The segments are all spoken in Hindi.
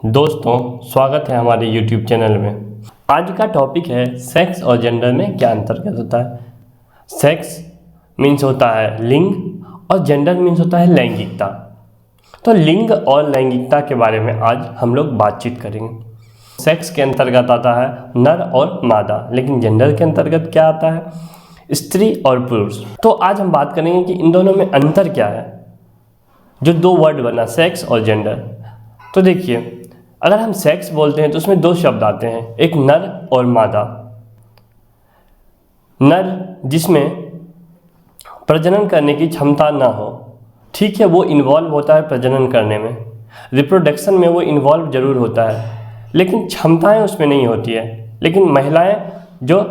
दोस्तों, स्वागत है हमारे YouTube चैनल में। आज का टॉपिक है सेक्स और जेंडर में क्या अंतर्गत होता है। सेक्स मीन्स होता है लिंग और जेंडर मीन्स होता है लैंगिकता। तो लिंग और लैंगिकता के बारे में आज हम लोग बातचीत करेंगे। सेक्स के अंतर्गत आता है नर और मादा, लेकिन जेंडर के अंतर्गत क्या आता है? स्त्री और पुरुष। तो आज हम बात करेंगे कि इन दोनों में अंतर क्या है, जो दो वर्ड बना सेक्स और जेंडर। तो देखिए, अगर हम सेक्स बोलते हैं तो उसमें दो शब्द आते हैं, एक नर और मादा। नर जिसमें प्रजनन करने की क्षमता ना हो, ठीक है, वो इन्वॉल्व होता है प्रजनन करने में, रिप्रोडक्शन में वो इन्वॉल्व जरूर होता है, लेकिन क्षमताएं उसमें नहीं होती है। लेकिन महिलाएं जो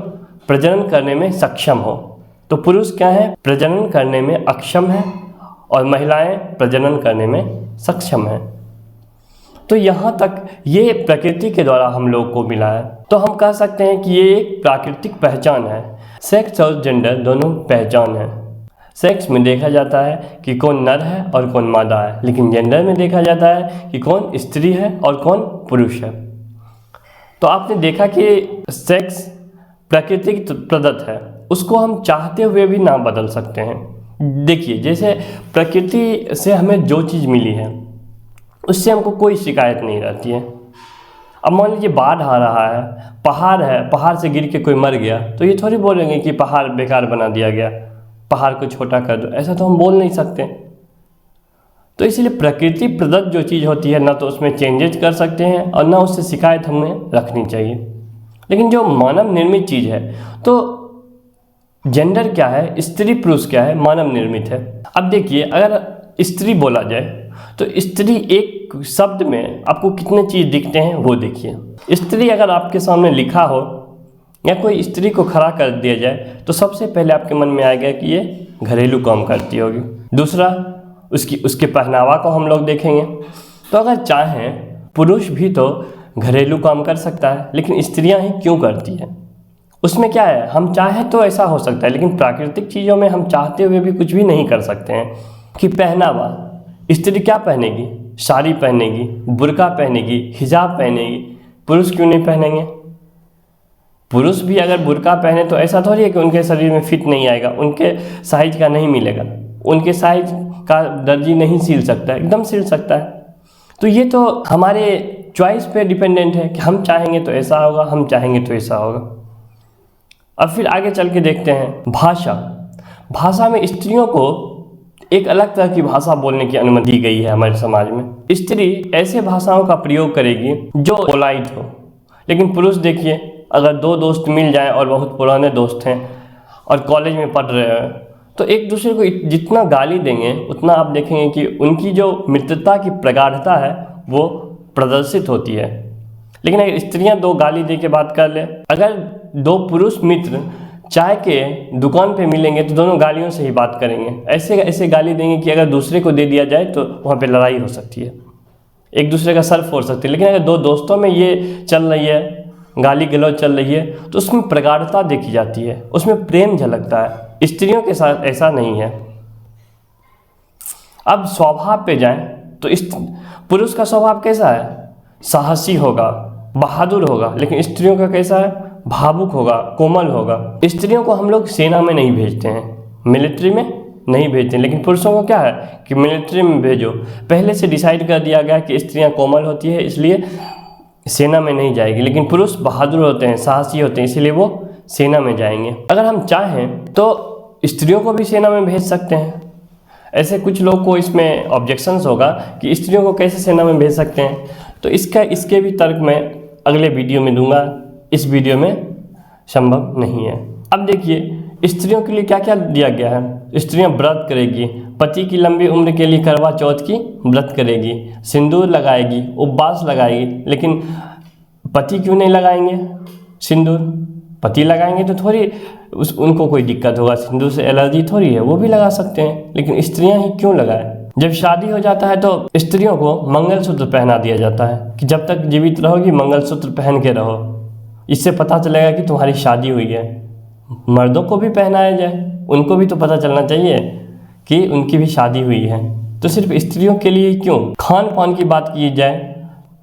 प्रजनन करने में सक्षम हो, तो पुरुष क्या है, प्रजनन करने में अक्षम है और महिलाएं प्रजनन करने में सक्षम हैं। तो यहाँ तक ये प्रकृति के द्वारा हम लोग को मिला है। तो हम कह सकते हैं कि ये एक प्राकृतिक पहचान है। सेक्स और जेंडर दोनों पहचान है। सेक्स में देखा जाता है कि कौन नर है और कौन मादा है, लेकिन जेंडर में देखा जाता है कि कौन स्त्री है और कौन पुरुष है। तो आपने देखा कि सेक्स प्राकृतिक प्रदत्त है, उसको हम चाहते हुए भी ना बदल सकते हैं। देखिए, जैसे प्रकृति से हमें जो चीज़ मिली है उससे हमको कोई शिकायत नहीं रहती है। अब मान लीजिए बाढ़ आ रहा है, पहाड़ से गिर के कोई मर गया, तो ये थोड़ी बोलेंगे कि पहाड़ बेकार बना दिया गया, पहाड़ को छोटा कर दो, ऐसा तो हम बोल नहीं सकते। तो इसलिए प्रकृति प्रदत्त जो चीज़ होती है, ना तो उसमें चेंजेस कर सकते हैं और ना उससे शिकायत हमें रखनी चाहिए। लेकिन जो मानव निर्मित चीज़ है, तो जेंडर क्या है, स्त्री पुरुष क्या है, मानव निर्मित है। अब देखिए, अगर स्त्री बोला जाए तो स्त्री एक शब्द में आपको कितने चीज़ दिखते हैं वो देखिए। स्त्री अगर आपके सामने लिखा हो या कोई स्त्री को खड़ा कर दिया जाए तो सबसे पहले आपके मन में आएगा कि ये घरेलू काम करती होगी। दूसरा, उसके पहनावा को हम लोग देखेंगे। तो अगर चाहें, पुरुष भी तो घरेलू काम कर सकता है, लेकिन स्त्रियां ही क्यों करती हैं? उसमें क्या है, हम चाहें तो ऐसा हो सकता है, लेकिन प्राकृतिक चीज़ों में हम चाहते हुए भी कुछ भी नहीं कर सकते हैं। कि पहनावा, स्त्री क्या पहनेगी? साड़ी पहनेगी, बुर्का पहनेगी, हिजाब पहनेगी। पुरुष क्यों नहीं पहनेंगे? पुरुष भी अगर बुर्का पहने तो ऐसा थोड़ी है कि उनके शरीर में फिट नहीं आएगा, उनके साइज का नहीं मिलेगा, उनके साइज का दर्जी नहीं सिल सकता है, एकदम सिल सकता है। तो ये तो हमारे चॉइस पे डिपेंडेंट है कि हम चाहेंगे तो ऐसा होगा, हम चाहेंगे तो ऐसा होगा। अब फिर आगे चल के देखते हैं भाषा में स्त्रियों को एक अलग तरह की भाषा बोलने की अनुमति दी गई है हमारे समाज में। स्त्री ऐसे भाषाओं का प्रयोग करेगी जो पोलाइट हो, लेकिन पुरुष देखिए, अगर दो दोस्त मिल जाएं और बहुत पुराने दोस्त हैं और कॉलेज में पढ़ रहे हैं, तो एक दूसरे को जितना गाली देंगे उतना आप देखेंगे कि उनकी जो मित्रता की प्रगाढ़ता है वो प्रदर्शित होती है। लेकिन अगर स्त्रियां दो गाली दे के बात कर ले, अगर दो पुरुष मित्र चाय के दुकान पे मिलेंगे तो दोनों गालियों से ही बात करेंगे, ऐसे गाली देंगे कि अगर दूसरे को दे दिया जाए तो वहाँ पे लड़ाई हो सकती है, एक दूसरे का सर फोड़ सकते हैं। लेकिन अगर दो दोस्तों में ये चल रही है, गाली गलौज चल रही है, तो उसमें प्रगाढ़ता देखी जाती है, उसमें प्रेम झलकता है। स्त्रियों के साथ ऐसा नहीं है। अब स्वभाव पे जाएं तो पुरुष का स्वभाव कैसा है? साहसी होगा, बहादुर होगा, लेकिन स्त्रियों का कैसा है? भावुक होगा, कोमल होगा। स्त्रियों को हम लोग सेना में नहीं भेजते हैं, मिलिट्री में नहीं भेजते हैं, लेकिन पुरुषों को क्या है कि मिलिट्री में भेजो। पहले से डिसाइड कर दिया गया कि स्त्रियां कोमल होती है, इसलिए सेना में नहीं जाएगी, लेकिन पुरुष बहादुर होते हैं, साहसी होते हैं, इसलिए वो सेना में जाएंगे। अगर हम चाहें तो स्त्रियों को भी सेना में भेज सकते हैं। ऐसे कुछ लोग को इसमें ऑब्जेक्शंस होगा कि स्त्रियों को कैसे सेना में भेज सकते हैं, तो इसके भी तर्क मैं अगले वीडियो में दूंगा, इस वीडियो में संभव नहीं है। अब देखिए, स्त्रियों के लिए क्या क्या दिया गया है। स्त्रियां व्रत करेगी, पति की लंबी उम्र के लिए करवा चौथ की व्रत करेगी, सिंदूर लगाएगी, उपवास लगाएगी। लेकिन पति क्यों नहीं लगाएंगे सिंदूर? पति लगाएंगे तो थोड़ी उनको कोई दिक्कत होगा, सिंदूर से एलर्जी थोड़ी है, वो भी लगा सकते हैं, लेकिन स्त्रियां ही क्यों लगाएं? जब शादी हो जाता है तो स्त्रियों को मंगलसूत्र पहना दिया जाता है कि जब तक जीवित रहोगी मंगलसूत्र पहन के रहो, इससे पता चलेगा कि तुम्हारी शादी हुई है। मर्दों को भी पहनाया जाए, उनको भी तो पता चलना चाहिए कि उनकी भी शादी हुई है। तो सिर्फ स्त्रियों के लिए क्यों? खान पान की बात की जाए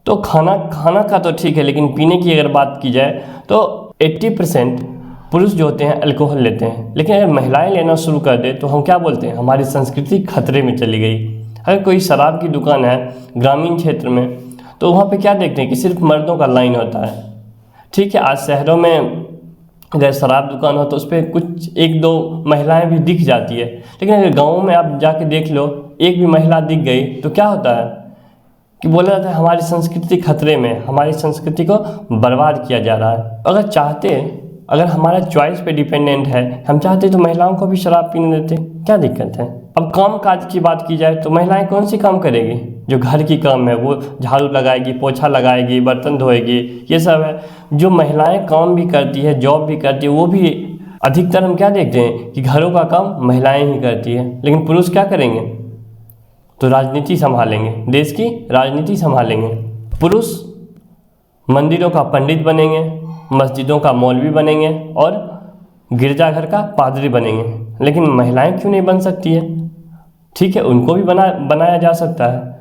तो खाना का तो ठीक है, लेकिन पीने की अगर बात की जाए तो 80% पुरुष जो होते हैं अल्कोहल लेते हैं, लेकिन अगर महिलाएं लेना शुरू कर दे तो हम क्या बोलते हैं, हमारी संस्कृति खतरे में चली गई। अगर कोई शराब की दुकान है ग्रामीण क्षेत्र में तो वहाँ पे क्या देखते हैं कि सिर्फ मर्दों का लाइन होता है। ठीक है, आज शहरों में अगर शराब दुकान हो तो उस पर कुछ एक दो महिलाएं भी दिख जाती है, लेकिन अगर गाँव में आप जाके देख लो एक भी महिला दिख गई तो क्या होता है कि बोला जाता है हमारी संस्कृति खतरे में, हमारी संस्कृति को बर्बाद किया जा रहा है। अगर हमारा चॉइस पे डिपेंडेंट है, हम चाहते तो महिलाओं को भी शराब पीने देते, क्या दिक्कत है। अब काम काज की बात की जाए तो महिलाएं कौन सी काम करेगी, जो घर की काम है वो झाड़ू लगाएगी, पोछा लगाएगी, बर्तन धोएगी, ये सब है। जो महिलाएं काम भी करती है, जॉब भी करती है, वो भी अधिकतर हम क्या देखते हैं कि घरों का काम महिलाएं ही करती है, लेकिन पुरुष क्या करेंगे, तो राजनीति संभालेंगे, देश की राजनीति संभालेंगे। पुरुष मंदिरों का पंडित बनेंगे, मस्जिदों का मौलवी बनेंगे और गिरजाघर का पादरी बनेंगे, लेकिन महिलाएं क्यों नहीं बन सकती है। ठीक है, उनको भी बनाया जा सकता है।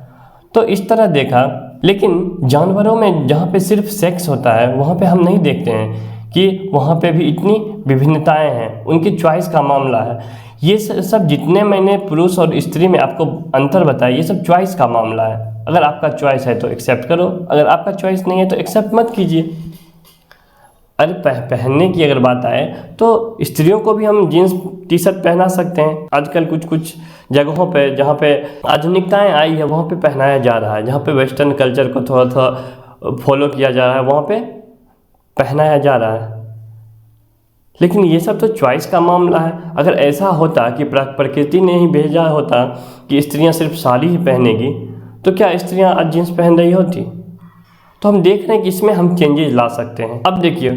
तो इस तरह देखा, लेकिन जानवरों में जहाँ पे सिर्फ सेक्स होता है वहाँ पे हम नहीं देखते हैं कि वहाँ पे भी इतनी विभिन्नताएं हैं, उनकी चॉइस का मामला है। ये सब जितने मैंने पुरुष और स्त्री में आपको अंतर बताया, ये सब चॉइस का मामला है। अगर आपका चॉइस है तो एक्सेप्ट करो, अगर आपका चॉइस नहीं है तो एक्सेप्ट मत कीजिए। अरे पहनने की अगर बात आए तो स्त्रियों को भी हम जीन्स टी शर्ट पहना सकते हैं। आजकल कुछ जगहों पे जहाँ पे आधुनिकताएं आई है वहाँ पे पहनाया जा रहा है, जहाँ पे वेस्टर्न कल्चर को थोड़ा फॉलो किया जा रहा है वहाँ पे पहनाया जा रहा है। लेकिन ये सब तो चॉइस का मामला है। अगर ऐसा होता कि प्रकृति ने ही भेजा होता कि स्त्रियाँ सिर्फ साड़ी ही पहनेगी तो क्या स्त्रियाँ आज जीन्स पहन रही होती। तो हम देख रहे हैं कि इसमें हम चेंजेस ला सकते हैं। अब देखिए,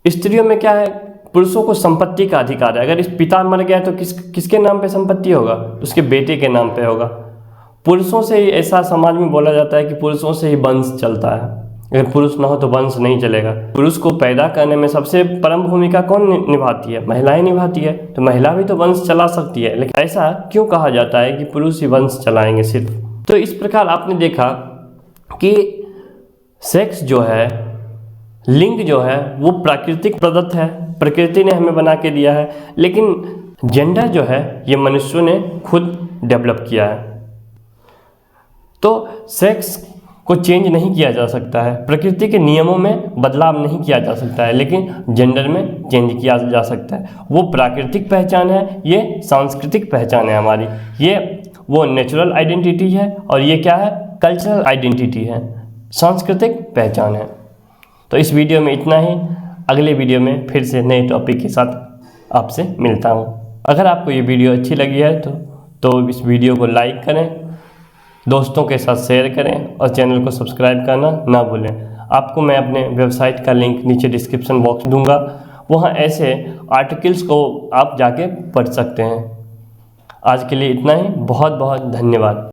स्त्रियों में क्या है, पुरुषों को संपत्ति का अधिकार है। अगर इस पिता मर गया तो किसके नाम पे संपत्ति होगा, उसके बेटे के नाम पे होगा। पुरुषों से ही ऐसा समाज में बोला जाता है कि पुरुषों से ही वंश चलता है, अगर पुरुष ना हो तो वंश नहीं चलेगा। पुरुष को पैदा करने में सबसे परम भूमिका कौन निभाती है, महिलाएं निभाती है। तो महिला भी तो वंश चला सकती है, लेकिन ऐसा क्यों कहा जाता है कि पुरुष ही वंश चलाएंगे सिर्फ। तो इस प्रकार आपने देखा कि सेक्स जो है, लिंग जो है वो प्राकृतिक प्रदत्त है, प्रकृति ने हमें बना के दिया है, लेकिन जेंडर जो है ये मनुष्यों ने खुद डेवलप किया है। तो सेक्स को चेंज नहीं किया जा सकता है, प्रकृति के नियमों में बदलाव नहीं किया जा सकता है, लेकिन जेंडर में चेंज किया जा सकता है। वो प्राकृतिक पहचान है, ये सांस्कृतिक पहचान है हमारी, ये वो नेचुरल आइडेंटिटी है और ये क्या है, कल्चरल आइडेंटिटी है, सांस्कृतिक पहचान है। तो इस वीडियो में इतना ही, अगले वीडियो में फिर से नए टॉपिक के साथ आपसे मिलता हूँ। अगर आपको ये वीडियो अच्छी लगी है तो इस वीडियो को लाइक करें, दोस्तों के साथ शेयर करें और चैनल को सब्सक्राइब करना ना भूलें। आपको मैं अपने वेबसाइट का लिंक नीचे डिस्क्रिप्शन बॉक्स दूंगा, वहाँ ऐसे आर्टिकल्स को आप जाके पढ़ सकते हैं। आज के लिए इतना ही, बहुत बहुत धन्यवाद।